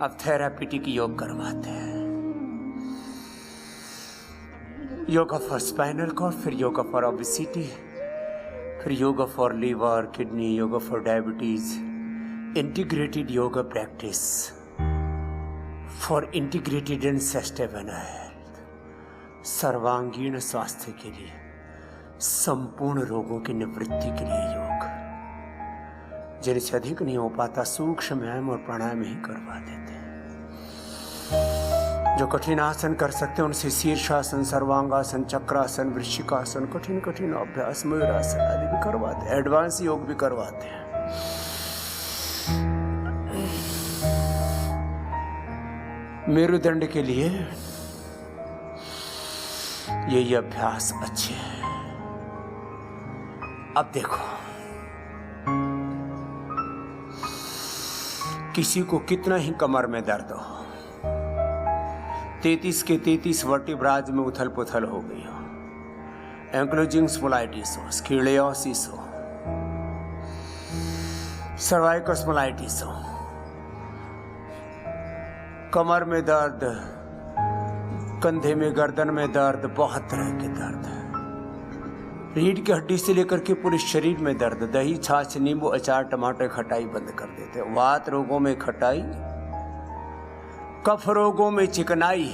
अब थेरापीटिक योग करवाते हैं। योगा फॉर स्पाइनल कॉर्ड, फिर योगा फॉर ओबेसिटी, फिर yoga for liver, kidney, yoga for diabetes, integrated yoga practice for integrated and sustainable health, सर्वांगीण स्वास्थ्य के लिए, संपूर्ण रोगों की निवृत्ति के लिए योग। जिनसे अधिक नहीं हो पाता सूक्ष्म व्यायाम और प्राणायाम ही करवा देते हैं। जो कठिन आसन कर सकते हैं उनसे शीर्षासन, सर्वांगासन, चक्रासन, वृश्चिकासन, कठिन कठिन अभ्यास, मयूरासन आदि भी करवाते हैं, एडवांस योग भी करवाते हैं। मेरुदंड के लिए यही अभ्यास अच्छे हैं। अब देखो, किसी को कितना ही कमर में दर्द हो, 33 के 33 वर्टिब्राज में उथल पुथल हो गई हो, एंक्लोजिंग स्पोलाइटिस हो, स्क्लेरोसिस हो, सर्वाइकल स्पोलाइटिस हो, कमर में दर्द, कंधे में, गर्दन में दर्द, बहुत तरह के दर्द, रीढ़ की हड्डी से लेकर के पूरे शरीर में दर्द, दही, छाछ, नींबू, अचार, टमाटर, खटाई बंद कर देते हैं। वात रोगों में खटाई, कफ रोगों में चिकनाई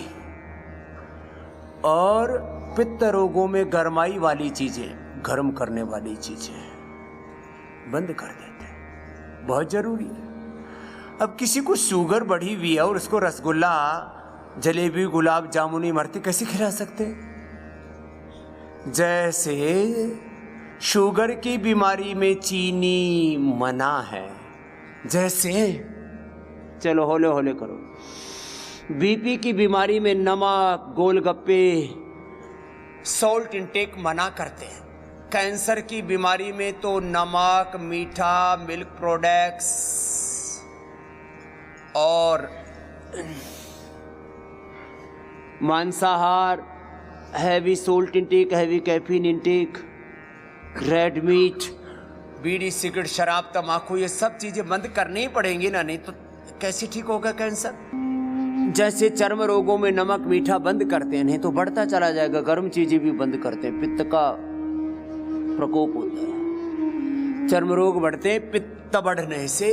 और पित्त रोगों में गरमाई वाली चीजें, गर्म करने वाली चीजें बंद कर देते हैं। बहुत जरूरी है। अब किसी को शुगर बढ़ी हुई है और उसको रसगुल्ला, जलेबी, गुलाब जामुन, इमरती कैसे खिला सकते? जैसे शुगर की बीमारी में चीनी मना है, जैसे चलो होले होले करो, बीपी की बीमारी में नमक, गोलगप्पे, सॉल्ट इंटेक मना करते हैं। कैंसर की बीमारी में तो नमक, मीठा, मिल्क प्रोडक्ट्स और मांसाहार, heavy salt intake, heavy caffeine intake, red meat, बीड़ी, सिगरेट, शराब, तम्बाकू, ये सब चीजें बंद करनी ही पड़ेंगी ना, नहीं तो कैसे ठीक होगा कैंसर? जैसे चर्म रोगों में नमक, मीठा बंद करते हैं, नहीं तो बढ़ता चला जाएगा। गर्म चीजें भी बंद करते हैं, पित्त का प्रकोप होता है, चर्म रोग बढ़ते हैं। पित्त बढ़ने से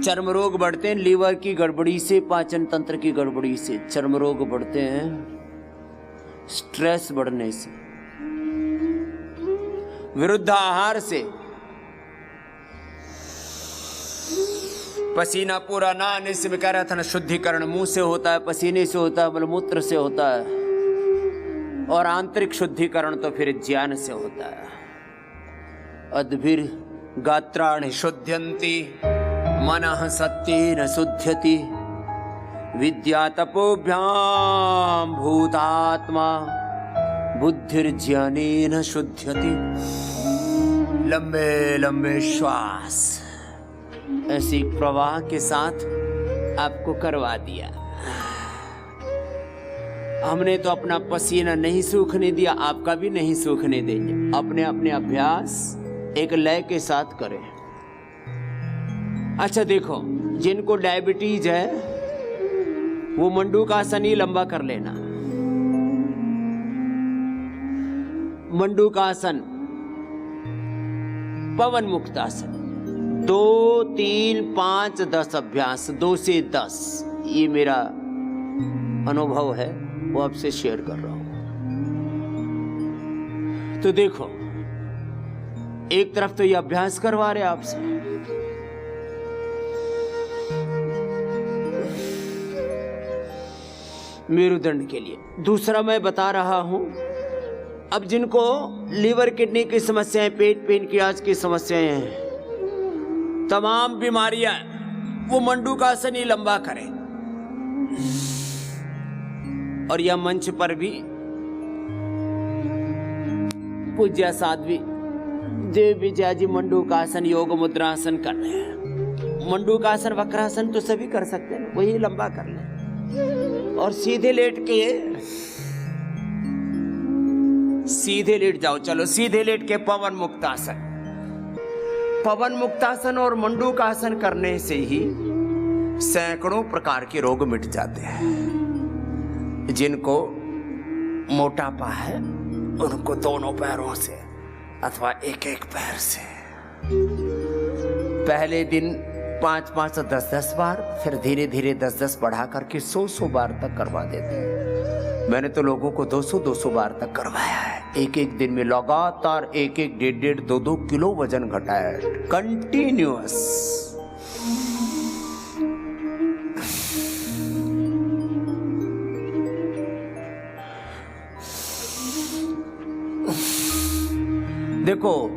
चर्म रोग बढ़ते हैं, लीवर की गड़बड़ी से, पाचन तंत्र की गड़बड़ी से चर्म रोग बढ़ते हैं, स्ट्रेस बढ़ने से, विरुद्ध आहार से, पसीना पूरा ना आने से, मैं कह रहा था ना, शुद्धिकरण मुंह से होता है, पसीने से होता है, मलमूत्र से होता है, और आंतरिक शुद्धिकरण तो फिर ज्ञान से होता है। अद्भिर गात्राणि शुद्ध्यन्ति मनः सत्येन शुध्यति, विद्या तपोभ्याम भूतात्मा बुद्धिर्ज्ञानेन शुध्यति। लंबे लंबे श्वास ऐसे प्रवाह के साथ आपको करवा दिया। हमने तो अपना पसीना नहीं सूखने दिया, आपका भी नहीं सूखने देंगे। अपने अपने अभ्यास एक लय के साथ करें। अच्छा देखो, जिनको डायबिटीज है वो मंडूकासन ही लंबा कर लेना। मंडूकासन, पवन मुक्तासन, 2, 3, 5, 10 अभ्यास, 2 से 10, ये मेरा अनुभव है, वो आपसे शेयर कर रहा हूं। तो देखो, एक तरफ तो ये अभ्यास करवा रहे आपसे, मेरुदंड के लिए। दूसरा मैं बता रहा हूं, अब जिनको लीवर, किडनी की समस्याएं, पेट, पेनक्रियाज की समस्याएं हैं, तमाम बीमारियां, वो मंडूकासन ही लंबा करें। और यह मंच पर भी पूज्य साध्वी देव विजया जी मंडूकासन, योग मुद्रासन कर रहे हैं। मंडूकासन, वक्रासन तो सभी कर सकते हैं, वही लंबा कर लें। और सीधे लेट जाओ, चलो सीधे लेट के पवन मुक्तासन। पवन मुक्तासन और मंडूकासन करने से ही सैकड़ों प्रकार के रोग मिट जाते हैं। जिनको मोटापा है उनको दोनों पैरों से अथवा एक एक पैर से पहले दिन 5-5 और 10-10 बार, फिर धीरे धीरे 10-10 बढ़ा करके 100-100 बार तक करवा देते हैं। मैंने तो लोगों को 200-200 बार तक करवाया है। एक एक दिन में लगातार 1-1, 1.5, 2-2 किलो वजन घटाया है, कंटिन्यूअस। देखो,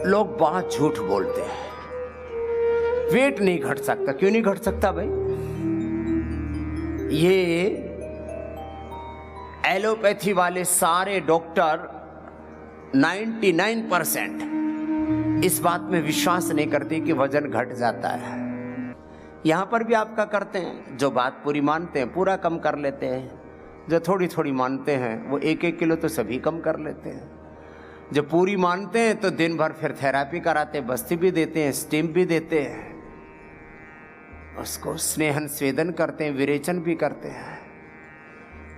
लोग बहुत झूठ बोलते हैं, वेट नहीं घट सकता। क्यों नहीं घट सकता भाई? ये एलोपैथी वाले सारे डॉक्टर 99% इस बात में विश्वास नहीं करते कि वजन घट जाता है। यहां पर भी आपका करते हैं, जो बात पूरी मानते हैं पूरा कम कर लेते हैं, जो थोड़ी थोड़ी मानते हैं वो 1-1 किलो तो सभी कम कर लेते हैं। जो पूरी मानते हैं तो दिन भर फिर थेरेपी कराते हैं, बस्ती भी देते हैं, स्टीम भी देते हैं, उसको स्नेहन स्वेदन करते हैं, विरेचन भी करते हैं,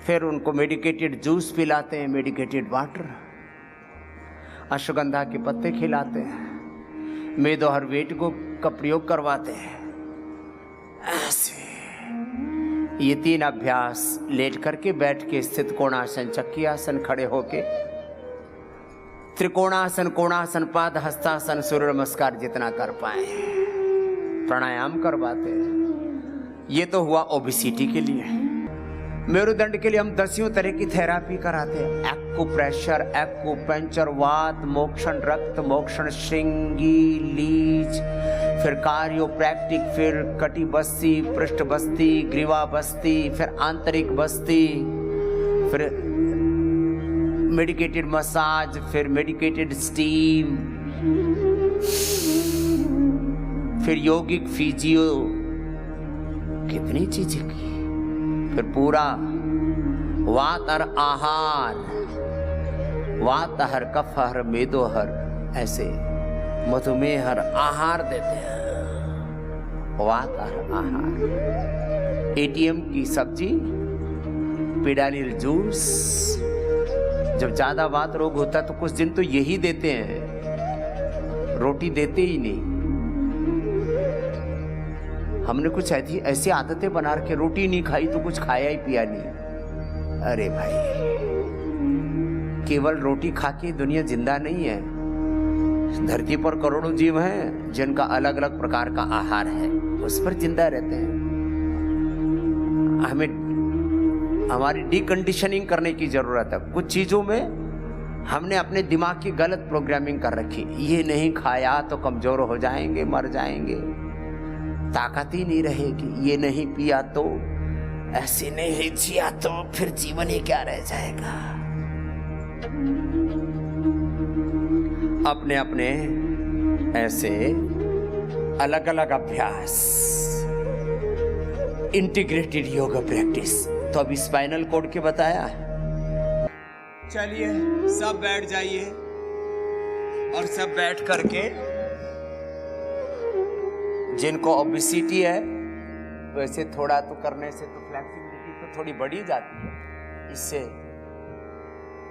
फिर उनको मेडिकेटेड जूस पिलाते हैं, मेडिकेटेड वाटर, अश्वगंधा के पत्ते खिलाते हैं, मेदोहर वेट को का प्रयोग करवाते हैं। ऐसे ये 3 अभ्यास लेट करके, बैठ के, स्थित कोणासन, चक्की आसन, खड़े होके, त्रिकोणासन, कोणासन, पाद हस्तासन, सूर्य नमस्कार जितना कर पाए, प्राणायाम करवाते हैं। ये तो हुआ ओबेसिटी के लिए। मेरुदंड के लिए हम 10 तरह की थेरापी कराते हैं। एक्यूप्रेशर, एक्यूपंक्चर, वात मोक्षण, रक्त मोक्षण, श्रृंगी, लीज, फिर कार्योप्रैक्टिक, फिर कटी बस्ती, पृष्ठ बस्ती, ग्रीवा बस्ती, फिर आंतरिक बस्ती, फिर मेडिकेटेड मसाज, फिर मेडिकेटेड स्टीम, फिर यौगिक फिजियो, कितनी चीजें की, फिर पूरा वात और आहार, वातहर, कफहर, मेदोहर, ऐसे मधुमेहर आहार देते हैं। वातहर आहार, एटीएम की सब्जी, पिडानिल जूस। जब ज्यादा वात रोग होता है तो कुछ दिन तो यही देते हैं, रोटी देते ही नहीं। हमने कुछ ऐसी आदतें बना रखे, रोटी नहीं खाई तो कुछ खाया ही पिया नहीं। अरे भाई, केवल रोटी खा के दुनिया जिंदा नहीं है। धरती पर करोड़ों जीव हैं जिनका अलग अलग प्रकार का आहार है, उस पर जिंदा रहते हैं। हमें हमारी डीकंडीशनिंग करने की जरूरत है। कुछ चीजों में हमने अपने दिमाग की गलत प्रोग्रामिंग कर रखी। ये नहीं खाया तो कमजोर हो जाएंगे, मर जाएंगे, ताकत ही नहीं रहेगी। ये नहीं पिया तो, ऐसे नहीं जिया तो फिर जीवन ही क्या रह जाएगा। अपने अपने ऐसे अलग अलग अभ्यास, इंटीग्रेटेड योगा प्रैक्टिस। तो अभी स्पाइनल कोड के बताया। चलिए सब बैठ जाइए और सब बैठ करके, जिनको ओबेसिटी है वैसे थोड़ा तो करने से तो फ्लेक्सिबिलिटी तो थोड़ी बढ़ी जाती है। इससे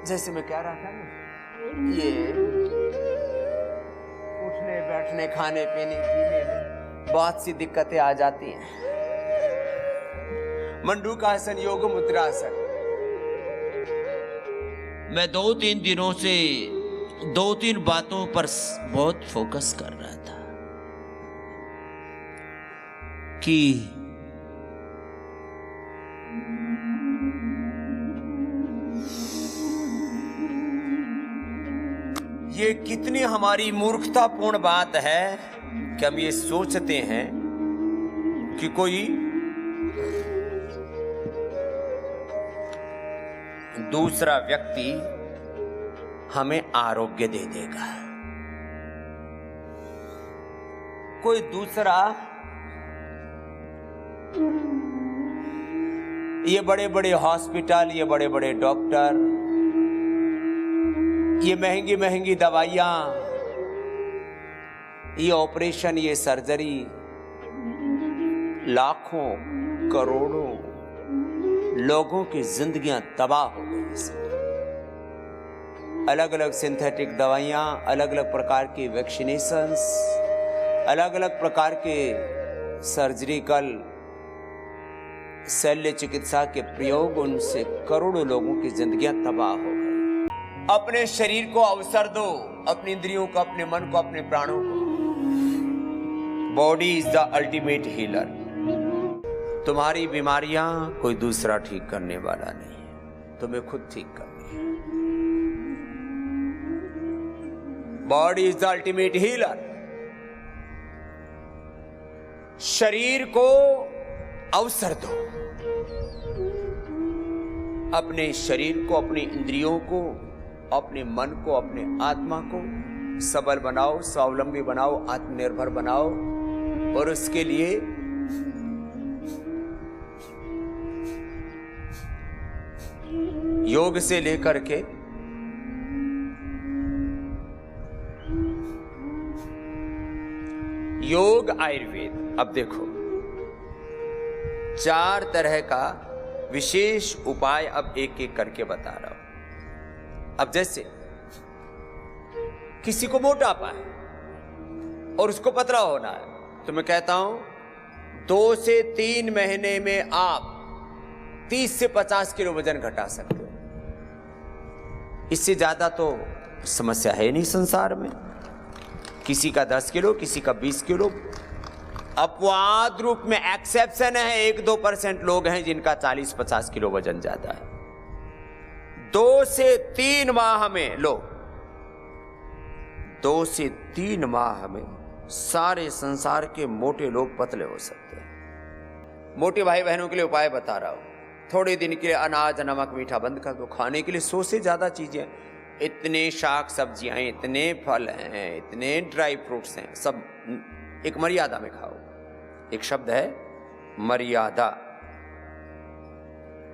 जैसे मैं कह रहा था ना, ये उठने बैठने, खाने पीने, पीने में बहुत सी दिक्कतें आ जाती हैं। मंडूकासन, योग मुद्रासन, मैं 2-3 दिनों से 2-3 बातों पर बहुत फोकस कर रहा था कि ये कितनी हमारी मूर्खतापूर्ण बात है कि हम ये सोचते हैं कि कोई दूसरा व्यक्ति हमें आरोग्य दे देगा। कोई दूसरा, ये बड़े बड़े हॉस्पिटल, ये बड़े बड़े डॉक्टर, ये महंगी महंगी दवाइयां, ये ऑपरेशन, ये सर्जरी, लाखों करोड़ों लोगों की जिंदगियां तबाह हो गई इससे। अलग अलग सिंथेटिक दवाइयां, अलग अलग प्रकार की वैक्सीनेशंस, अलग अलग प्रकार के सर्जिकल शल्य चिकित्सा के प्रयोग, उनसे करोड़ों लोगों की जिंदगियां तबाह हो गई। अपने शरीर को अवसर दो, अपनी इंद्रियों को, अपने मन को, अपने प्राणों को। Body is the ultimate healer. तुम्हारी बीमारियां कोई दूसरा ठीक करने वाला नहीं है, तुम्हें खुद ठीक करनी है। Body is the ultimate healer. शरीर को अवसर दो, अपने शरीर को, अपनी इंद्रियों को, अपने मन को, अपने आत्मा को सबल बनाओ, स्वावलंबी बनाओ, आत्मनिर्भर बनाओ। और उसके लिए योग से लेकर के योग, आयुर्वेद। अब देखो 4 तरह का विशेष उपाय अब एक एक करके बता रहा हूं। अब जैसे किसी को मोटापा है और उसको पतला होना है, तो मैं कहता हूं 2 से 3 महीने में आप 30 से 50 किलो वजन घटा सकते हो। इससे ज्यादा तो समस्या है नहीं संसार में। किसी का 10 किलो, किसी का 20 किलो। अपवाद रूप में एक्सेप्शन है, 1-2% लोग हैं जिनका 40-50 किलो वजन ज्यादा है। 2 से 3 माह में 2 से 3 माह में सारे संसार के मोटे लोग पतले हो सकते हैं। मोटे भाई बहनों के लिए उपाय बता रहा हूं। थोड़े दिन के लिए अनाज, नमक, मीठा बंद कर दो। खाने के लिए 100 से ज्यादा चीजें, इतने शाक सब्जियां, इतने फल हैं, इतने ड्राई फ्रूट्स हैं, सब एक मर्यादा में खाओ। एक शब्द है मर्यादा,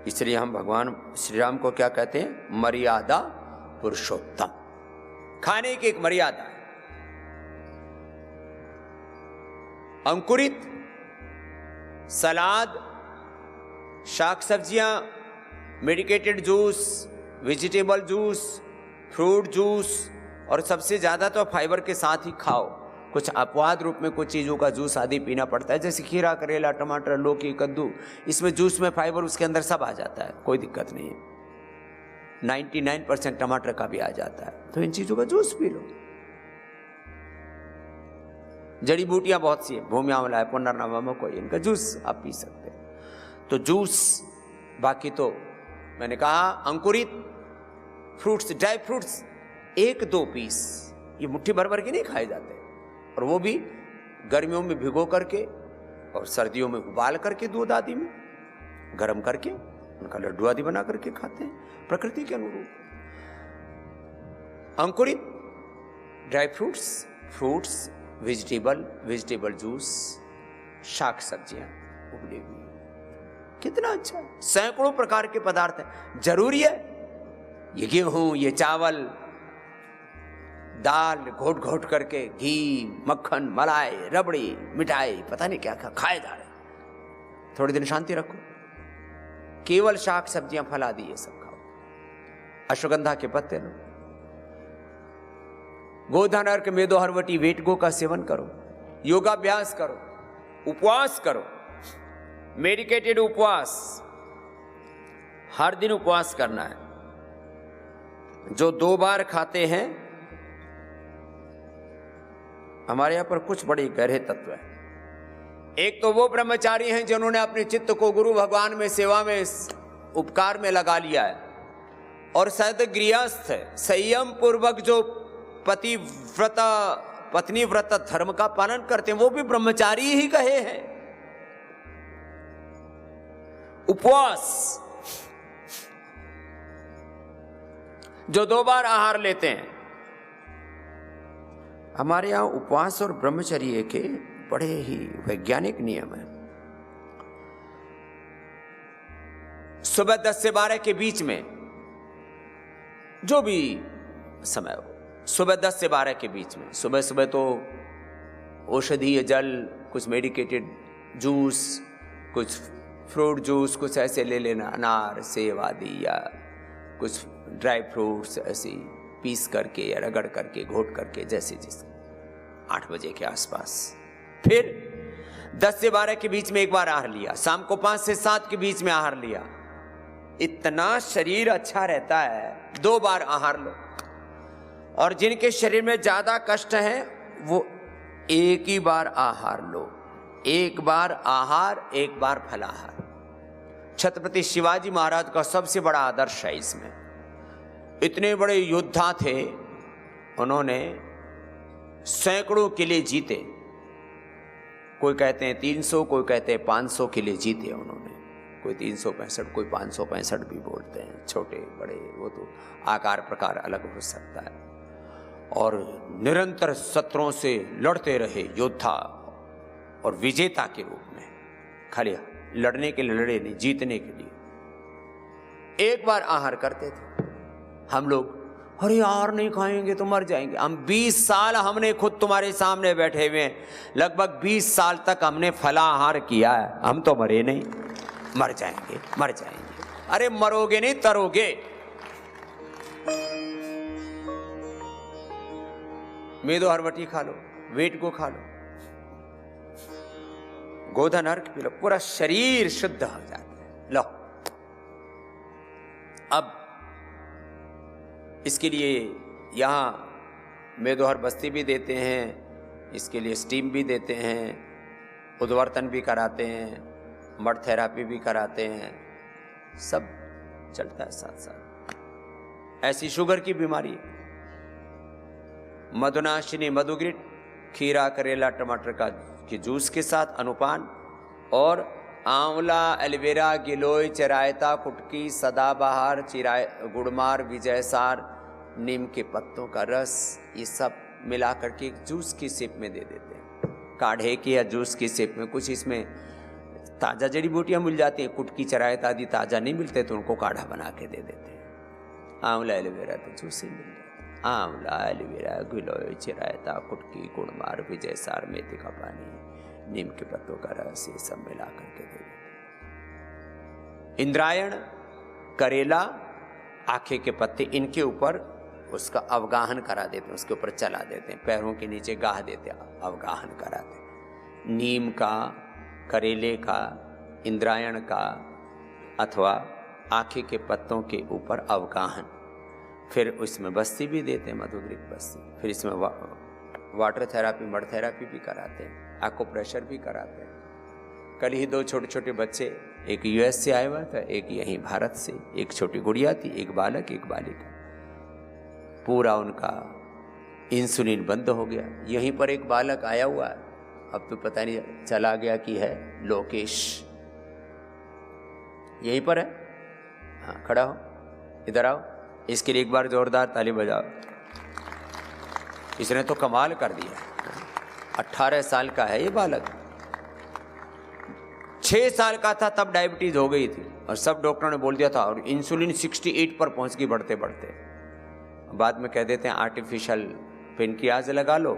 इसलिए हम भगवान श्री राम को क्या कहते हैं? मर्यादा पुरुषोत्तम। खाने की एक मर्यादा है। अंकुरित सलाद, शाक सब्जियां, medicated juice, vegetable juice, fruit juice, और सबसे ज्यादा तो फाइबर के साथ ही खाओ। कुछ अपवाद रूप में कुछ चीजों का जूस आदि पीना पड़ता है, जैसे खीरा, करेला, टमाटर, लौकी, कद्दू। इसमें जूस में फाइबर उसके अंदर सब आ जाता है, कोई दिक्कत नहीं है। 99% टमाटर का भी आ जाता है, तो इन चीजों का जूस पी लो। जड़ी बूटियां बहुत सी है, भूमि आंवला है, पुनर्नवा, कोई, इनका जूस आप पी सकते हैं। तो जूस, बाकी तो मैंने कहा अंकुरित फ्रूट्स, ड्राई फ्रूट्स 1-2 पीस, ये मुट्ठी भर भर के नहीं खाए जाते, और वो भी गर्मियों में भिगो करके और सर्दियों में उबाल करके दूध आदि में गर्म करके उनका लड्डू आदि बना करके खाते हैं, प्रकृति के अनुरूप। अंकुरित dry fruits, fruits, vegetable juice, शाक सब्जियां उबली हुई, कितना अच्छा है। सैकड़ों प्रकार के पदार्थ हैं। जरूरी है ये गेहूं, ये चावल, दाल घोट घोट करके, घी, मक्खन, मलाई, रबड़ी, मिठाई, पता नहीं क्या क्या खाए जा रहे। थोड़े दिन शांति रखो, केवल शाक सब्जियां, फल आदि ये सब खाओ। अश्वगंधा के पत्ते लो, गोधन अर्क मेदो हरवटी वेट गो का सेवन करो, योगाभ्यास करो, उपवास करो, मेडिकेटेड उपवास, हर दिन उपवास करना है। जो 2 बार खाते हैं, हमारे यहां पर कुछ बड़े गहरे तत्व हैं। एक तो वो ब्रह्मचारी हैं जिन्होंने अपने चित्त को गुरु भगवान में, सेवा में, उपकार में लगा लिया है, और शायद गृहस्थ है, संयम पूर्वक जो पत्नी व्रत धर्म का पालन करते हैं, वो भी ब्रह्मचारी ही कहे हैं। उपवास, जो 2 बार आहार लेते हैं। हमारे यहां उपवास और ब्रह्मचर्य के बड़े ही वैज्ञानिक नियम हैं। सुबह 10 से 12 के बीच में, जो भी समय हो, सुबह 10 से 12 के बीच में, सुबह सुबह तो औषधीय जल, कुछ मेडिकेटेड जूस, कुछ फ्रूट जूस, कुछ ऐसे ले लेना, अनार सेब आदि, या कुछ ड्राई फ्रूट्स ऐसे पीस करके या रगड़ करके घोट करके, जैसे 8 बजे के आसपास। फिर 10 से 12 के बीच में एक बार आहार लिया, शाम को 5 से 7 के बीच में आहार लिया। इतना शरीर अच्छा रहता है। 2 बार आहार लो। और जिनके शरीर में ज्यादा कष्ट है वो एक ही बार आहार लो, 1 बार आहार 1 बार फलाहार। छत्रपति शिवाजी महाराज का सबसे बड़ा आदर्श है इसमें। इतने बड़े योद्धा थे, उन्होंने सैकड़ों किले जीते। कोई कहते हैं 300, कोई कहते हैं 500 किले जीते उन्होंने। कोई 365, कोई 565 भी बोलते हैं, छोटे बड़े, वो तो आकार प्रकार अलग हो सकता है। और निरंतर शत्रुओं से लड़ते रहे योद्धा, और विजेता के रूप में। खाली लड़ने के लिए लड़े नहीं, जीतने के लिए। 1 बार आहार करते थे। हम लोग, अरे यार नहीं खाएंगे तो मर जाएंगे। हम 20 साल हमने खुद तुम्हारे सामने बैठे हुए हैं, लगभग 20 साल तक हमने फलाहार किया है, हम तो मरे नहीं। मर जाएंगे, मर जाएंगे। अरे मरोगे नहीं, तरोगे। मेदो हरवटी खा लो, वेट को खा लो, गोधन अर्क पी लो, पूरा शरीर शुद्ध हो जाता है। लो, अब इसके लिए यहां मेदोहर बस्ती भी देते हैं, इसके लिए स्टीम भी देते हैं, उद्वर्तन भी कराते हैं, मड थेरापी भी कराते हैं, सब चलता है साथ साथ। ऐसी शुगर की बीमारी है, मधुनाशिनी मधुग्रिट, खीरा करेला टमाटर का के जूस के साथ अनुपान, और आंवला एलोवेरा गिलोय चरायता कुटकी सदाबहार गुड़मार विजयसार नीम के पत्तों का रस, ये सब मिला करके एक जूस की शेप में दे देते हैं। काढ़े की या जूस की शेप में। कुछ इसमें ताज़ा जड़ी बूटियाँ मिल जाती हैं, कुटकी चरायत आदि ताज़ा नहीं मिलते तो उनको काढ़ा बना के दे देते हैं। आंवला एलोवेरा तो जूस ही मिल जाता है। आंवला एलोवेरा गिलोय चिरायता कुटकी गुड़मार विजयसार मेथी का पानी नीम के पत्तों का रस, ये सब मिला करके दे देते। इंद्रायण, करेला, आखे के पत्ते, इनके ऊपर उसका अवगाहन करा देते हैं, उसके ऊपर चला देते हैं, पैरों के नीचे गाह देते हैं, अवगाहन कराते हैं। नीम का, करेले का, इंद्रायण का अथवा आखे के पत्तों के ऊपर अवगाहन। फिर उसमें बस्ती भी देते हैं, मधुग्रित बस्ती। फिर इसमें वाटर थेरापी, मड थेरापी भी कराते हैं, एक्यूप्रेशर भी कराते हैं। कल ही 2 छोटे छोटे बच्चे, एक यूएस से आया हुआ था, एक यहीं भारत से, एक छोटी गुड़िया थी, एक बालक एक बालिका। पूरा उनका इंसुलिन बंद हो गया। यहीं पर एक बालक आया हुआ है, अब तो पता नहीं चला गया कि है, लोकेश यहीं पर है। हाँ, खड़ा हो, इधर आओ। इसके लिए एक बार जोरदार ताली बजाओ। इसने तो कमाल कर दिया। 18 साल का है ये बालक। 6 साल का था तब डायबिटीज हो गई थी, और सब डॉक्टरों ने बोल दिया था, और इंसुलिन 68 पर पहुंच गई बढ़ते बढ़ते। बाद में कह देते हैं आर्टिफिशियल पेनक्रियाज लगा लो,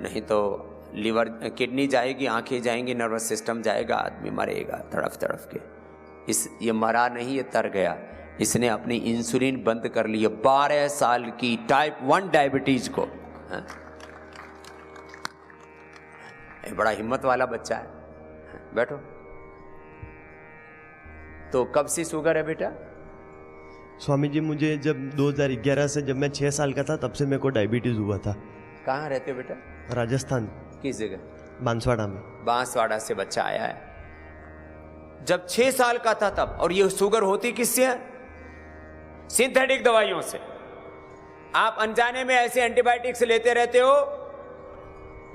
नहीं तो लीवर, किडनी जाएगी, आंखें जाएंगी, नर्वस सिस्टम जाएगा, आदमी मरेगा तड़फ तड़फ के। ये मरा नहीं, ये तर गया। इसने अपनी इंसुलिन बंद कर ली। 12 साल की टाइप 1 डायबिटीज को। हाँ? बड़ा हिम्मत वाला बच्चा है। बैठो। तो कब से शुगर है बेटा? स्वामी जी, मुझे जब 2011 से, जब मैं 6 साल का था, तब से मेरे को डायबिटीज हुआ था। कहाँ रहते हो बेटा? राजस्थान। किस जगह? बांसवाड़ा में। बांसवाड़ा से बच्चा आया है। जब 6 साल का था तब। और ये शुगर होती किससे है? सिंथेटिक दवाइयों से। आप अनजाने में ऐसे एंटीबायोटिक्स लेते रहते हो,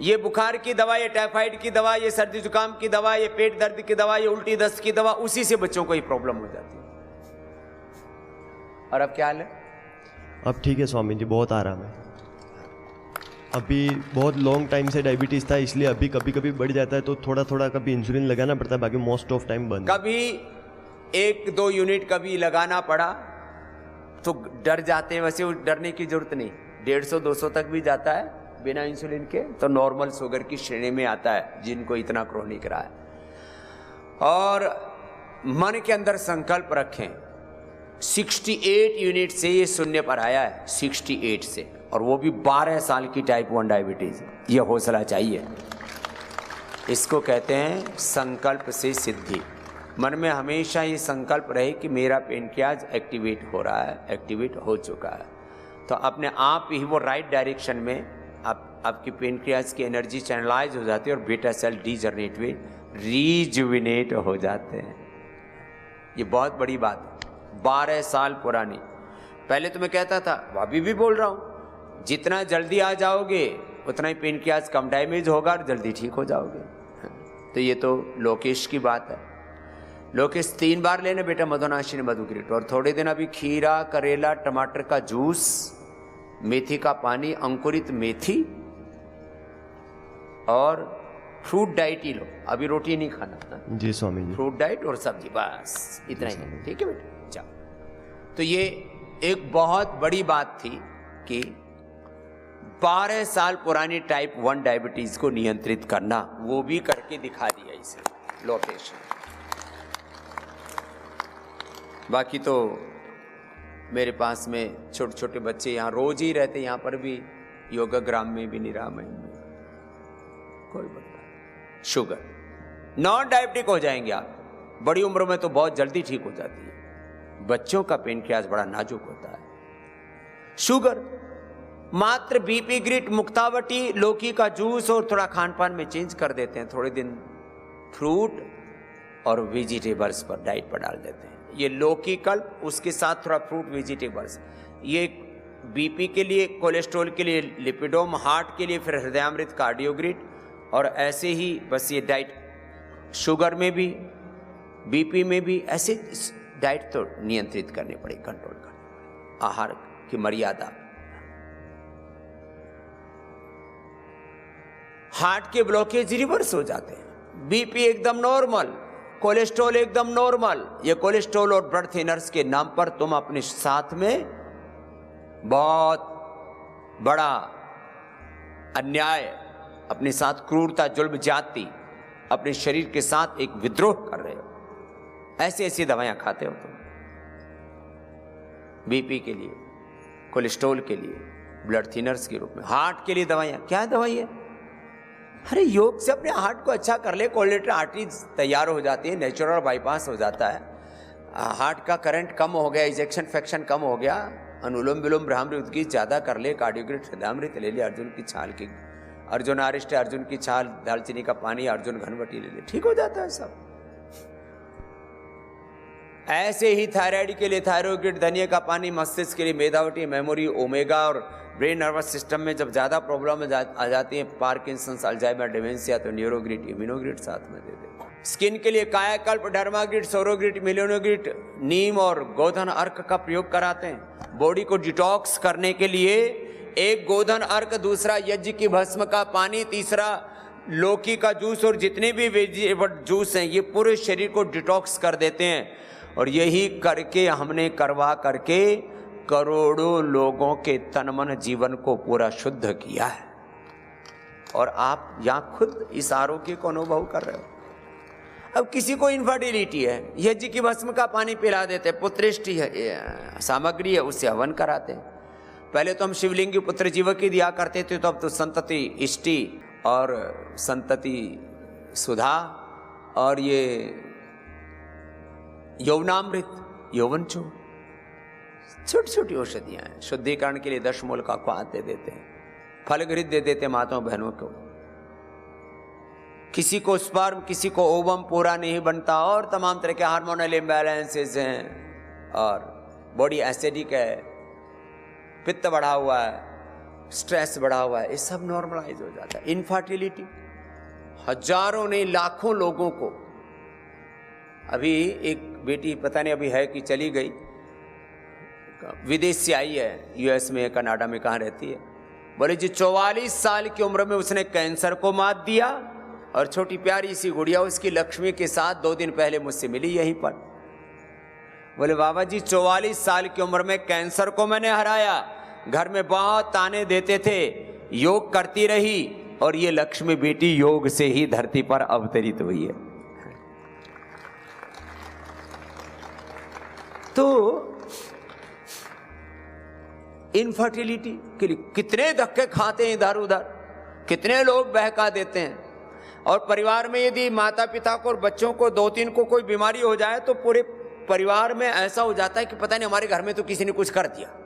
ये बुखार की दवा, ये टाइफाइड की दवा, ये सर्दी जुकाम की दवा, ये पेट दर्द की दवा, ये उल्टी दस्त की दवा, उसी से बच्चों को ये प्रॉब्लम हो जाती है। और अब क्या हाल है? अब ठीक है स्वामी जी, बहुत आराम है। अभी बहुत लॉन्ग टाइम से डायबिटीज था, इसलिए अभी कभी कभी बढ़ जाता है तो थोड़ा थोड़ा कभी इंसुलिन लगाना पड़ता है, बाकी मोस्ट ऑफ टाइम बंद। कभी 1-2 यूनिट कभी लगाना पड़ा तो डर जाते हैं। वैसे डरने की जरूरत नहीं। 150-200 तक भी जाता है बिना इंसुलिन के, तो नॉर्मल शुगर की श्रेणी में आता है जिनको इतना क्रोनिक रहा है। और मन के अंदर संकल्प रखें 68 यूनिट से ये शून्य पर आया है, 68 से, और वो भी 12 साल की टाइप 1 डायबिटीज। ये हौसला चाहिए। इसको कहते हैं संकल्प से सिद्धि। मन में हमेशा ये संकल्प रहे कि मेरा पेनक्रियाज एक्टिवेट हो रहा है, एक्टिवेट हो चुका है, तो अपने आप ही वो राइट डायरेक्शन में आपकी पेनक्रियाज की एनर्जी चैनलाइज हो जाती है और बीटा सेल रीजुविनेट हो जाते हैं। ये बहुत बड़ी बात है, 12 साल पुरानी। पहले तो मैं कहता था, अभी भी बोल रहा हूँ, जितना जल्दी आ जाओगे उतना ही पेनक्रियाज कम डैमेज होगा और जल्दी ठीक हो जाओगे। तो ये तो लोकेश की बात है। लोकेश 3 बार लेना बेटा मधुनाशिनी मधुग्रिट, और थोड़े दिन अभी खीरा, करेला, टमाटर का जूस, मेथी का पानी, अंकुरित मेथी और फ्रूट डाइट ही लो। अभी रोटी नहीं खाना। जी स्वामी जी। फ्रूट डाइट और सब्जी, बस इतना ही, ठीक है बेटा। जाओ। तो ये एक बहुत बड़ी बात थी कि 12 साल पुरानी टाइप 1 डायबिटीज को नियंत्रित करना, वो भी करके दिखा दिया इसे लोकेश। बाकी तो मेरे पास में छोटे छोटे बच्चे यहाँ रोज ही रहते, यहाँ पर भी योगाग्राम में भी, निरामय में, कोई बात नहीं। शुगर, नॉन डायबिटिक हो जाएंगे आप। बड़ी उम्र में तो बहुत जल्दी ठीक हो जाती है, बच्चों का पेनक्रियाज बड़ा नाजुक होता है। शुगर मात्र बीपी ग्रिट, मुक्तावटी, लौकी का जूस और थोड़ा खान पान में चेंज कर देते हैं, थोड़े दिन फ्रूट और वेजिटेबल्स पर, डाइट पर डाल देते हैं। ये लौकी कल्प, उसके साथ थोड़ा फ्रूट, वेजिटेबल्स। ये बीपी के लिए, कोलेस्ट्रॉल के लिए लिपिडोम, हार्ट के लिए फिर हृदयामृत, कार्डियोग्रिट, और ऐसे ही बस ये डाइट शुगर में भी, बीपी में भी, ऐसे डाइट तो नियंत्रित करनी पड़ेगी, कंट्रोल करनी पड़ेगी, आहार की मर्यादा। हार्ट के ब्लॉकेज रिवर्स हो जाते हैं, बीपी एकदम नॉर्मल, कोलेस्ट्रॉल एकदम नॉर्मल। ये कोलेस्ट्रॉल और ब्लड थिनर्स के नाम पर तुम अपने साथ में बहुत बड़ा अन्याय, अपने साथ क्रूरता, जुल्म, जाति, अपने शरीर के साथ एक विद्रोह कर रहे हो। ऐसी ऐसी दवाइयां खाते हो तुम, बीपी के लिए, कोलेस्ट्रॉल के लिए, ब्लड थिनर्स के रूप में, हार्ट के लिए दवाइयां। क्या दवाई है? अरे योग से अपने हार्ट को अच्छा कर ले, कोरोनरी आर्टरी तैयार हो जाती है, नेचुरल बाईपास हो जाता है, हार्ट का करंट कम हो गया, इजेक्शन फ्रैक्शन कम हो गया, अनुलोम विलोम ब्राह्मणी उद्गीत ज़्यादा कर ले, कार्डियोग्रिट, हृदयामृत ले ले, अर्जुन की छाल की, अर्जुन आरिष्ट, अर्जुन की छाल, दालचीनी का पानी, अर्जुन घनवटी ले ले, ठीक हो जाता है सब। ऐसे ही थायराइड के लिए थायरोग्रिड, धनिया का पानी, मस्तिष्क के लिए मेधावटी, मेमोरी, ओमेगा, और ब्रेन नर्वस सिस्टम में जब ज़्यादा प्रॉब्लम आ जाती है, पार्किंसंस, अल्जाइमर, डिमेंशिया, तो न्यूरोग्रिड, इम्यूनोग्रिड साथ में दे दे। स्किन के लिए कायाकल्प, डर्माग्रिड, सौरोग्रिड, मिलियोनोग्रिड, नीम और गोधन अर्क का प्रयोग कराते हैं। बॉडी को डिटॉक्स करने के लिए एक गोधन अर्क, दूसरा यज्ञ की भस्म का पानी, तीसरा लौकी का जूस, और जितने भी वेजिटेबल जूस हैं ये पूरे शरीर को डिटॉक्स कर देते हैं। और यही करके हमने करवा करके करोड़ों लोगों के तन मन जीवन को पूरा शुद्ध किया है, और आप यहाँ खुद इस आरोग्य को अनुभव कर रहे हो। अब किसी को इनफर्टिलिटी है, यज्ञ की भस्म का पानी पिला देते, पुत्रेष्टि है, सामग्री है, उससे हवन कराते हैं। पहले तो हम शिवलिंगी पुत्र जीवक ही दिया करते थे, तो अब तो संतति इष्टि और संतति सुधा और ये यौवनामृत, यौवन चो, छोटी छोटी औषधियाँ हैं। शुद्धिकरण के लिए 10 मूल का क्वाथ दे देते हैं, फलघृत दे देते हैं माताओं बहनों को। किसी को स्पर्म, किसी को ओवम पूरा नहीं बनता, और तमाम तरह के हार्मोनल इम्बैलेंसेस हैं, और बॉडी एसिडिक है, पित्त बढ़ा हुआ है, स्ट्रेस बढ़ा हुआ है, ये सब नॉर्मलाइज हो जाता है। इनफर्टिलिटी हजारों नहीं लाखों लोगों को। अभी एक बेटी पता नहीं अभी है कि चली गई, विदेश से आई है, यूएस में, कनाडा में, कहाँ रहती है, बोले जी 44 साल की उम्र में उसने कैंसर को मात दिया, और छोटी प्यारी सी गुड़िया उसकी लक्ष्मी के साथ 2 दिन पहले मुझसे मिली यहीं पर। बोले बाबा जी 44 साल की उम्र में कैंसर को मैंने हराया, घर में बहुत ताने देते थे, योग करती रही, और ये लक्ष्मी बेटी योग से ही धरती पर अवतरित हुई है। तो इनफर्टिलिटी के लिए कितने धक्के खाते हैं इधर उधर, कितने लोग बहका देते हैं। और परिवार में यदि माता पिता को और बच्चों को 2-3 को कोई बीमारी हो जाए तो पूरे परिवार में ऐसा हो जाता है कि पता नहीं हमारे घर में तो किसी ने कुछ कर दिया।